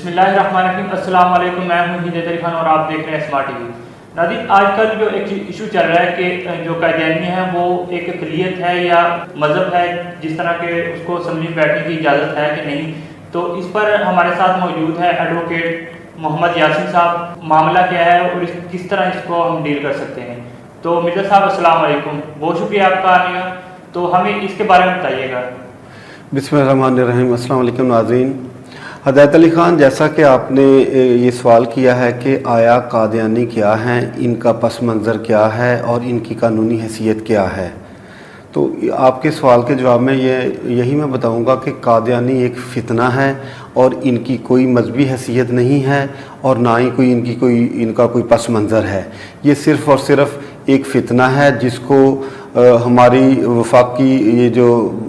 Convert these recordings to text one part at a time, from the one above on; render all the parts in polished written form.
बिस्मिल्लाहिर्रहमानिर्रहीम। अस्सलाम वालेकुम। मैं हूं हिदायत खान और आप देख रहे हैं स्मार्ट टीवी। नाज़रीन, आजकल जो एक इशू चल रहा है कि जो कायदियानी है वो एक अक़लियत है या मज़हब है, जिस तरह के उसको असेंबली में बैठने की इजाज़त है कि नहीं, तो इस पर हमारे साथ मौजूद है एडवोकेट मोहम्मद यासीन साहब। मामला क्या है और किस तरह इसको हम डील कर सकते हैं। तो मिर्ज़ा साहब अस्सलाम वालेकुम, बहुत शुक्रिया आपका आने का। तो हमें इसके बारे में बताइएगा। बिस्मिल्लाहिर्रहमानिर्रहीम। अस्सलाम वालेकुम नाज़रीन। हिदायत अली ख़ान, जैसा कि आपने ये सवाल किया है कि आया कादियानी क्या हैं, इनका पस मंज़र क्या है और इनकी कानूनी हैसियत क्या है, तो आपके सवाल के जवाब में यही मैं बताऊंगा कि कादियानी एक फ़ितना है और इनकी कोई मजहबी हैसियत नहीं है और ना ही इनका कोई पस मंज़र है। ये सिर्फ़ और सिर्फ एक फ़ितना है जिसको हमारी वफाकी ये जो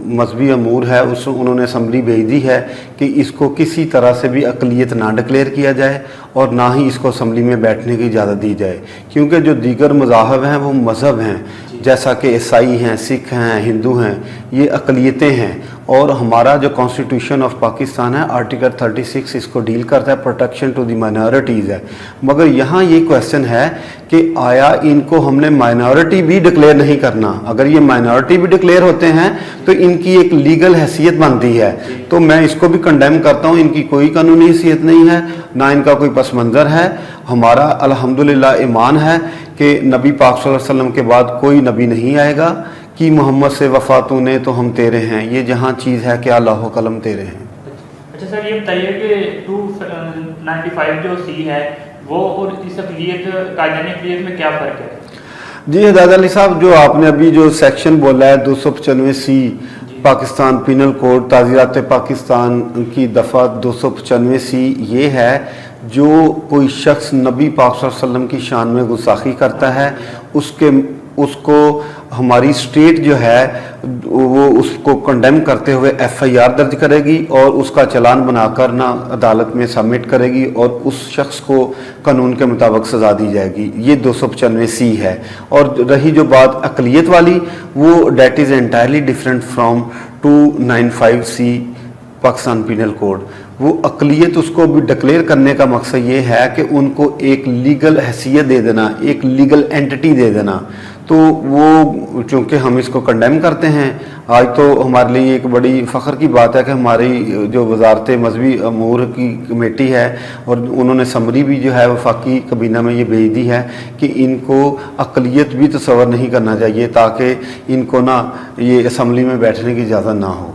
मजहबी अमूर है उन्होंने असम्बली भेज दी है कि इसको किसी तरह से भी अक़लियत ना डिक्लेयर किया जाए और ना ही इसको असम्बली में बैठने की इजाज़त दी जाए, क्योंकि जो दीगर मज़ाहब हैं वो मज़हब हैं, जैसा कि ईसाई हैं, सिख हैं, हिंदू हैं, ये अक़लियतें हैं। और हमारा जो कॉन्स्टिट्यूशन ऑफ पाकिस्तान है आर्टिकल 36 इसको डील करता है, प्रोटेक्शन टू दी माइनॉरिटीज़ है। मगर यहाँ ये क्वेश्चन है कि आया इनको हमने माइनॉरिटी भी डिक्लेयर नहीं करना। अगर ये माइनॉरिटी भी डिक्लेयर होते हैं तो इनकी एक लीगल हैसियत बनती है, तो मैं इसको भी कंडेम करता हूँ। इनकी कोई कानूनी हैसियत नहीं है, ना इनका कोई पस मंज़र है। हमारा अल्हम्दुलिल्लाह ईमान है कि नबी पाक सल्लल्लाहु अलैहि वसल्लम के बाद कोई नबी नहीं आएगा कि मोहम्मद से वफ़ा तूने तो हम तेरे हैं, ये जहाँ चीज़ है कि अल्लाह कलम तेरे हैं। अच्छा सर, ये बताइए कि 295 जो सी है वो और इस अक़लियत कायदानी अक़लियत में क्या फ़र्क है? जी हिदायत अली साहब, जो आपने अभी जो सेक्शन बोला है 295 C Pakistan penal code ताज़ीरात Pakistan की दफ़ा 295 सी, ये है जो कोई शख्स नबी पाक सल्लल्लाहु अलैहि वसल्लम की शान में गुस्ताखी करता है उसको हमारी स्टेट जो है वो उसको कंडेम करते हुए FIR दर्ज करेगी और उसका चालान बनाकर ना अदालत में सबमिट करेगी और उस शख्स को कानून के मुताबिक सज़ा दी जाएगी। ये 295 सी है। और रही जो बात अक़लियत वाली, वो that is entirely different from 295 C Pakistan penal code. वो अक़लियत उसको भी डिक्लेयर करने का मकसद ये है कि उनको एक लीगल हैसियत दे देना, एक लीगल एंटिटी दे देना। तो वो चूँकि हम इसको कंडेम करते हैं, आज तो हमारे लिए एक बड़ी फ़ख्र की बात है कि हमारी जो वजारत मजहबी अमूर की कमेटी है और उन्होंने समरी भी जो है वफाकी कबीना में ये भेज दी है कि इनको अक़लियत भी तस्वर नहीं करना चाहिए ताकि इनको ना ये असम्बली में बैठने की इजाज़त ना हो।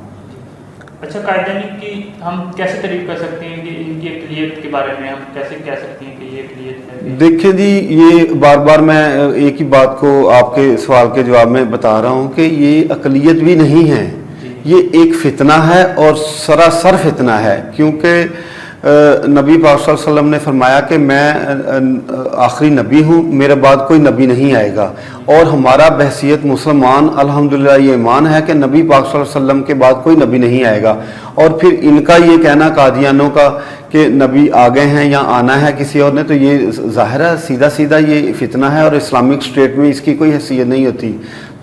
अच्छा, कायदानी की हम कैसे तारीफ कर सकते हैं कि इनकी अक़लियत के बारे में हम कैसे कह सकते हैं कि ये अक़लियत है? देखिए जी, ये बार बार मैं एक ही बात को आपके सवाल के जवाब में बता रहा हूँ कि ये अक़लियत भी नहीं है, ये एक फ़ितना है और सरासर फ़ितना है। क्योंकि नबी पाक सल्लल्लाहु अलैहि वसल्लम ने फरमाया कि मैं आखिरी नबी हूँ, मेरे बाद कोई नबी नहीं आएगा। और हमारा बहसीत मुसलमान अल्हम्दुलिल्लाह ये ईमान है कि नबी पाक सल्लल्लाहु अलैहि वसल्लम के बाद कोई नबी नहीं आएगा। और फिर इनका ये कहना कादियानों का कि नबी आ गए हैं या आना है किसी और ने, तो ये ज़ाहिर है सीधा सीधा ये फ़ितना है और इस्लामिक स्टेट में इसकी कोई हैसियत नहीं होती।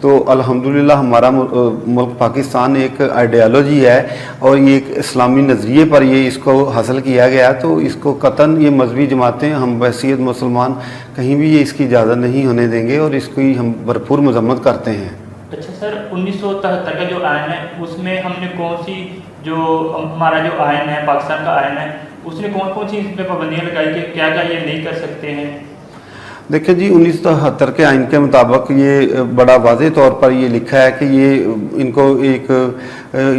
तो अल्हम्दुलिल्लाह हमारा मुल्क पाकिस्तान एक आइडियालॉजी है और ये एक इस्लामी नज़रिए पर ये इसको हासिल किया गया, तो इसको कतन ये मजहबी जमातें हम बहसीत मुसलमान कहीं भी ये इसकी इजाज़त नहीं होने देंगे और इसकी हम भरपूर मजम्मत करते हैं। अच्छा सर, 1973 का जो आयन है उसमें हमने कौन सी, जो हमारा जो आयन है पाकिस्तान का आयन है, उसने कौन कौन सी इस पर पाबंदियाँ लगाई कि क्या क्या ये नहीं कर सकते हैं? देखिए जी, 1973 के आइन के मुताबिक ये बड़ा वाज़ेह तौर पर ये लिखा है कि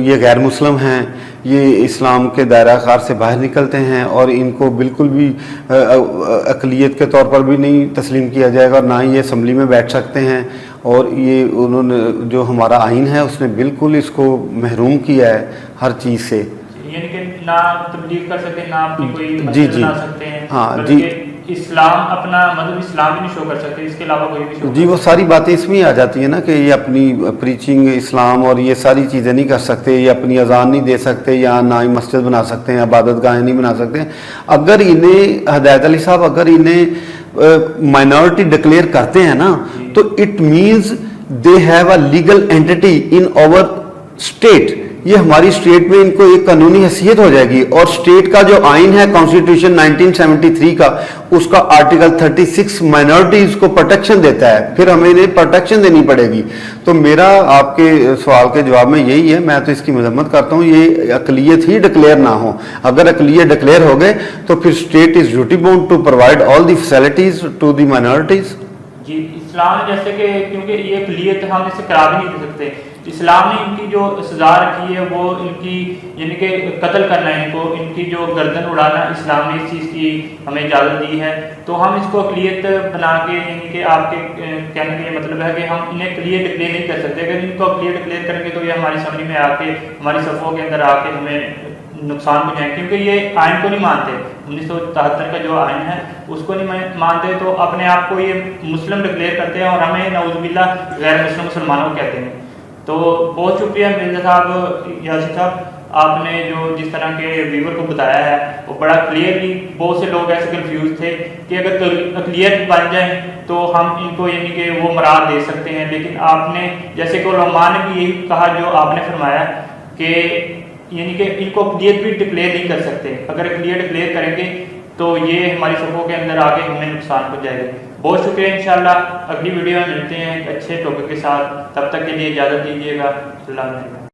ये गैर मुस्लिम हैं, ये इस्लाम के दायरा कार से बाहर निकलते हैं और इनको बिल्कुल भी अक़लियत के तौर पर भी नहीं तस्लीम किया जाएगा, ना ही ये असम्बली में बैठ सकते हैं। और ये उन्होंने जो हमारा आइन है उसने बिल्कुल इसको महरूम किया है हर चीज़ से, यानी कि ना तब्लीग कर सकते, ना अपनी कोई जी बना सकते हैं। हाँ जी, इस्लाम अपना मतलब इस्लाम भी नहीं शो कर सकते, इसके अलावा कोई भी शो जी, वो सारी बातें इसमें आ जाती है ना कि ये अपनी प्रीचिंग इस्लाम और ये सारी चीज़ें नहीं कर सकते, ये अपनी अजान नहीं दे सकते या ना ही मस्जिद बना सकते हैं, इबादत गाहें नहीं बना सकते। अगर इन्हें हिदायत अली साहब अगर इन्हें माइनॉरिटी डिक्लेयर करते हैं ना, तो it means they have a legal entity in our state ये हमारी स्टेट में इनको एक कानूनी हैसियत हो जाएगी। और स्टेट का जो आइन है कॉन्स्टिट्यूशन 1973 का, उसका आर्टिकल 36 माइनॉरिटीज को प्रोटेक्शन देता है, फिर हमें इन्हें प्रोटेक्शन देनी पड़ेगी। तो मेरा आपके सवाल के जवाब में यही है, मैं तो इसकी मजम्मत करता हूँ, ये अकलियत ही डिक्लेयर ना हो। अगर अकलियत डिक्लेयर हो गए तो फिर state is duty bound to provide all the facilities to the minorities. जी, इस्लाम ने जैसे कि क्योंकि ये अक़लियत हम इसे करा भी नहीं दे सकते, इस्लाम ने इनकी जो सज़ा रखी है वो इनकी यानी कि कत्ल करना है, इनको इनकी जो गर्दन उड़ाना, इस्लाम ने इस चीज़ की हमें इजाज़त दी है। तो हम इसको अक़लियत बना के यानी कि आपके कहने का ये मतलब है कि हम इन्हें अक़लियत डिक्लेयर नहीं कर सकते। अगर इनको अक़लियत डिक्लेयर करेंगे तो ये हमारी समझ में आके हमारी सफ़ों के अंदर आके हमें नुकसान हो जाए, क्योंकि ये आइन को नहीं मानते। 1973 का जो आइन है उसको नहीं मानते, तो अपने आप को ये मुस्लिम डिक्लेयर करते हैं और हमें नऊज़ुबिल्लाह गैर मुस्लिम मुसलमानों को कहते हैं। तो बहुत शुक्रिया मिर्ज़ा साहब, यासिर साहब, आपने जो जिस तरह के व्यूवर को बताया है वो बड़ा क्लियरली, बहुत से लोग ऐसे कंफ्यूज थे कि अगर अक़लियत बन जाए तो हम इनको यानी कि वो मराद दे सकते हैं, लेकिन आपने जैसे कि उलमा ने भी यही कहा जो आपने फरमाया कि यानी कि इनको अक़लियत भी डिक्लेयर नहीं कर सकते। अगर अक़लियत डिक्लेयर करेंगे तो ये हमारी सफ़ों के अंदर आगे हमें नुकसान पहुँचाएगा। बहुत शुक्रिया, इंशाल्लाह अगली वीडियो में मिलते हैं एक अच्छे टॉपिक के साथ। तब तक के लिए इजाज़त दीजिएगा। अल्लाह हाफ़िज़।